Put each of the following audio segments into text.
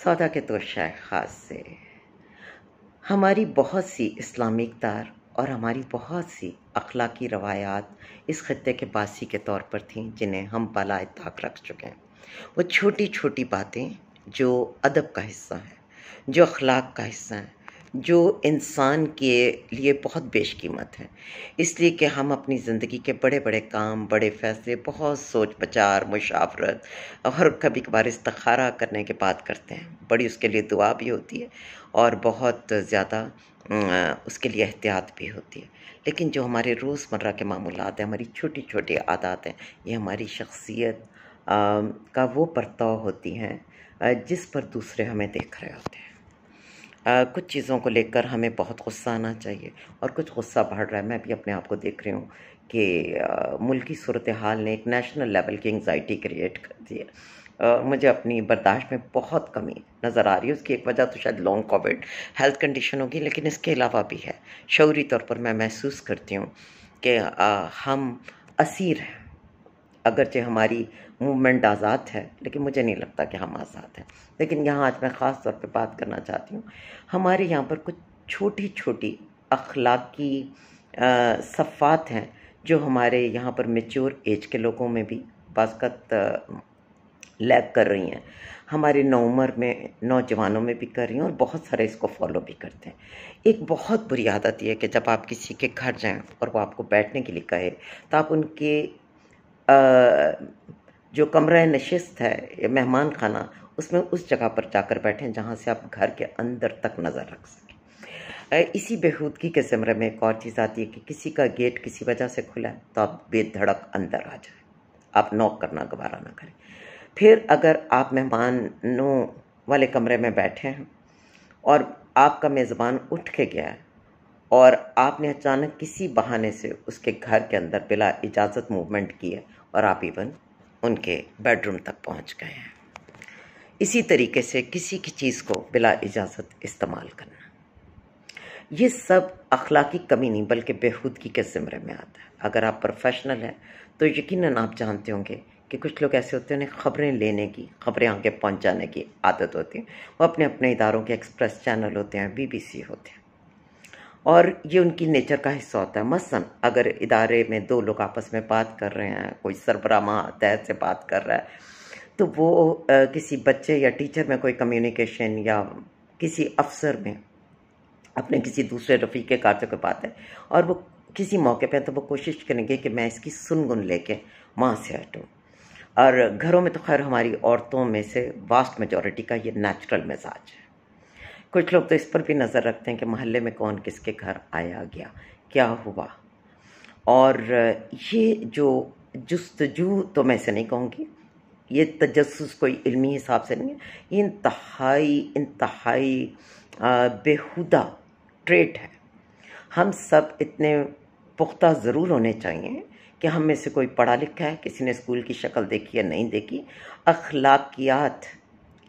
सौदा के तो शाय ख़ास से हमारी बहुत सी इस्लामिक दार और हमारी बहुत सी अखलाकी रवायात इस खत्ते के बासी के तौर पर थीं जिन्हें हम बालाए ताक रख चुके हैं। वो छोटी छोटी बातें जो अदब का हिस्सा हैं, जो अखलाक का हिस्सा हैं, जो इंसान के लिए बहुत बेशकीमत है, इसलिए कि हम अपनी ज़िंदगी के बड़े बड़े काम, बड़े फ़ैसले बहुत सोच विचार, मुशावरत और कभी कभार इस्तिखारा करने के बाद करते हैं। बड़ी उसके लिए दुआ भी होती है और बहुत ज़्यादा उसके लिए एहतियात भी होती है। लेकिन जो हमारे रोज़मर्रा के मामूलात हैं, हमारी छोटी छोटी आदत हैं, ये हमारी शख्सियत का वो परताव होती हैं जिस पर दूसरे हमें देख रहे होते हैं। कुछ चीज़ों को लेकर हमें बहुत गुस्सा आना चाहिए और कुछ गुस्सा बढ़ रहा है। मैं भी अपने आप को देख रही हूँ कि मुल्की सूरत हाल ने एक नेशनल लेवल की एंग्जाइटी क्रिएट कर दी है। मुझे अपनी बर्दाश्त में बहुत कमी नज़र आ रही है। उसकी एक वजह तो शायद लॉन्ग कोविड हेल्थ कंडीशन होगी, लेकिन इसके अलावा भी है। शऊरी तौर पर मैं महसूस करती हूँ कि हम असीर हैं। अगरचे हमारी मूवमेंट आज़ाद है, लेकिन मुझे नहीं लगता कि हम आज़ाद हैं। लेकिन यहाँ आज मैं ख़ास तौर पे बात करना चाहती हूँ, हमारे यहाँ पर कुछ छोटी छोटी अखलाकी सफ़ात हैं जो हमारे यहाँ पर मैच्योर एज के लोगों में भी बाज़ लैग कर रही हैं, हमारे नौउम्र में नौजवानों में भी कर रही हैं और बहुत सारे इसको फॉलो भी करते हैं। एक बहुत बुरी आदत ये है कि जब आप किसी के घर जाएं और वो आपको बैठने के लिए कहे तो आप उनके जो कमरा नशिस्त है या मेहमान खाना, उसमें उस जगह पर जाकर बैठें जहाँ से आप घर के अंदर तक नज़र रख सकें। इसी बेहूदगी के ज़िम्रे में एक और चीज़ आती है कि किसी का गेट किसी वजह से खुला है तो आप बेधड़क अंदर आ जाए, आप नॉक करना गवारा ना करें। फिर अगर आप मेहमानों वाले कमरे में बैठे हैं और आपका मेज़बान उठ के गया है और आपने अचानक किसी बहाने से उसके घर के अंदर बिला इजाज़त मूवमेंट की है और आप इवन उनके बेडरूम तक पहुंच गए हैं, इसी तरीके से किसी की चीज़ को बिला इजाज़त इस्तेमाल करना, ये सब अखलाकी कमी नहीं बल्कि बेहूदगी के ज़िम्रे में आता है। अगर आप प्रोफेशनल हैं तो यकीनन आप जानते होंगे कि कुछ लोग ऐसे होते हैं, उन्हें ख़बरें लेने की, ख़बरें आगे पहुंचाने की आदत होती है। वो अपने अपने इदारों के एक्सप्रेस चैनल होते हैं, BBC होते हैं और ये उनकी नेचर का हिस्सा होता है। मसलन अगर इदारे में दो लोग आपस में बात कर रहे हैं, कोई सरबराह मातहत से बात कर रहा है, तो वो किसी बच्चे या टीचर में कोई कम्युनिकेशन या किसी अफसर में अपने किसी दूसरे रफ़ीक़े कार से कोई बात है और वो किसी मौके पे तो वो कोशिश करेंगे कि मैं इसकी सुनगुन लेके वहाँ से हटूँ। और घरों में तो खैर हमारी औरतों में से वास्ट मेजॉरिटी का ये नेचुरल मिजाज है। कुछ लोग तो इस पर भी नज़र रखते हैं कि मोहल्ले में कौन किसके घर आया गया, क्या हुआ। और ये जो जुस्तजू तो मैं इसे नहीं कहूँगी, ये तजस्सुस कोई इल्मी हिसाब से नहीं है, ये इंतहाई बेहुदा ट्रेट है। हम सब इतने पुख्ता ज़रूर होने चाहिए कि हम में से कोई पढ़ा लिखा है, किसी ने स्कूल की शक्ल देखी या नहीं देखी। अखलाकियात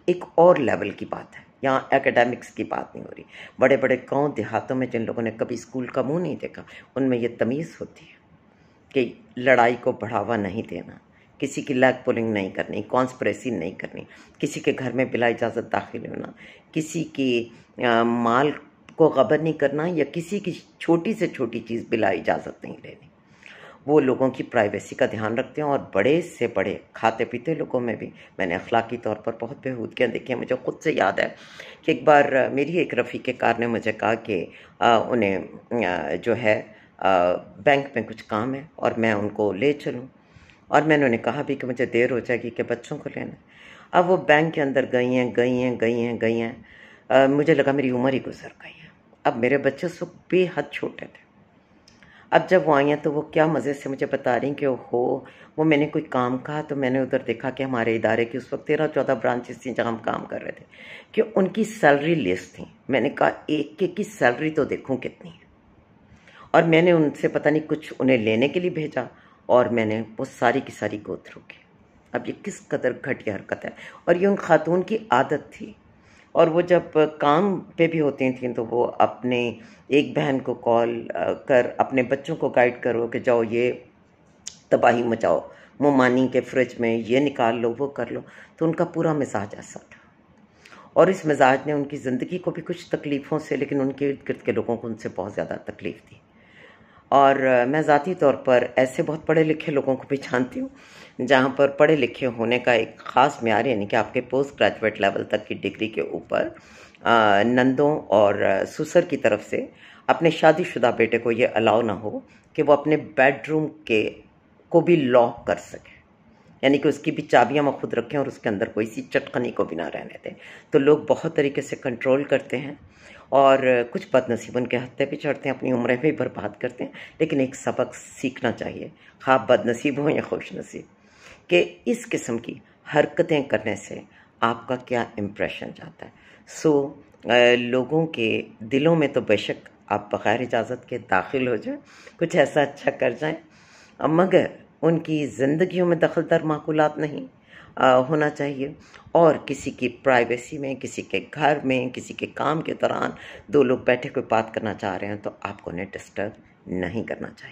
एक और लेवल की बात है, यहाँ एकेडमिक्स की बात नहीं हो रही। बड़े बड़े गांव देहातों में जिन लोगों ने कभी स्कूल का मुंह नहीं देखा, उनमें ये तमीज़ होती है कि लड़ाई को बढ़ावा नहीं देना, किसी की लेग पुलिंग नहीं करनी, कॉन्स्पिरेसी नहीं करनी, किसी के घर में बिला इजाज़त दाखिल होना, किसी की माल को गबन नहीं करना या किसी की छोटी से छोटी चीज़ बिला इजाज़त नहीं लेनी। वो लोगों की प्राइवेसी का ध्यान रखते हैं और बड़े से बड़े खाते पीते लोगों में भी मैंने अखलाकी तौर पर बहुत बेहूदगियाँ देखी हैं। मुझे खुद से याद है कि एक बार मेरी एक रफ़ीक़े कार ने मुझे कहा कि उन्हें जो है बैंक में कुछ काम है और मैं उनको ले चलूँ, और मैंने उन्हें कहा भी कि मुझे देर हो जाएगी कि बच्चों को लेना। अब वो बैंक के अंदर गई हैं। मुझे लगा मेरी उम्र ही गुजर गई है। अब मेरे बच्चे उस वक्त बेहद छोटे थे। अब जब वो आई हैं तो वो क्या मज़े से मुझे बता रही कि वो मैंने कोई काम कहा तो मैंने उधर देखा कि हमारे इदारे की उस वक्त 13-14 ब्रांचेस थी जहाँ हम काम कर रहे थे, कि उनकी सैलरी लिस्ट थी। मैंने कहा एक की सैलरी तो देखूँ कितनी है, और मैंने उनसे पता नहीं कुछ उन्हें लेने के लिए भेजा और मैंने वो सारी की सारी गो थ्रू की। अब ये किस कदर घटिया हरकत है, और ये उन खातून की आदत थी। और वो जब काम पे भी होती थीं तो वो अपने एक बहन को कॉल कर अपने बच्चों को गाइड करो कि जाओ ये तबाही मचाओ, मोमानी के फ्रिज में ये निकाल लो, वो कर लो। तो उनका पूरा मिजाज ऐसा था। और इस मिजाज ने उनकी ज़िंदगी को भी कुछ तकलीफ़ों से, लेकिन उनके इर्द गिर्द के लोगों को उनसे बहुत ज़्यादा तकलीफ़ दी। और मैं ज़ाती तौर पर ऐसे बहुत पढ़े लिखे लोगों को भी जानती हूँ, जहाँ पर पढ़े लिखे होने का एक ख़ास म्यार, यानी कि आपके पोस्ट ग्रेजुएट लेवल तक की डिग्री के ऊपर नंदों और सुसर की तरफ से अपने शादीशुदा बेटे को ये अलाउ ना हो कि वो अपने बेडरूम को भी लॉक कर सके, यानी कि उसकी भी चाबियां वो खुद रखें और उसके अंदर कोई सी चटखनी को भी ना रहने दें। तो लोग बहुत तरीके से कंट्रोल करते हैं और कुछ बदनसीब उनके हत्थे पे चढ़ते हैं, अपनी उम्रें भी बर्बाद करते हैं। लेकिन एक सबक सीखना चाहिए, खा बदनसीब हो या खुश नसीब, कि इस किस्म की हरकतें करने से आपका क्या इम्प्रेशन जाता है। लोगों के दिलों में तो बेशक आप बग़ैर इजाज़त के दाखिल हो जाएं, कुछ ऐसा अच्छा कर जाएं, मगर उनकी ज़िंदगियों में दखलदार माकूलात नहीं होना चाहिए। और किसी की प्राइवेसी में, किसी के घर में, किसी के काम के दौरान दो लोग बैठे कोई बात करना चाह रहे हैं तो आपको उन्हें डिस्टर्ब नहीं करना चाहिए।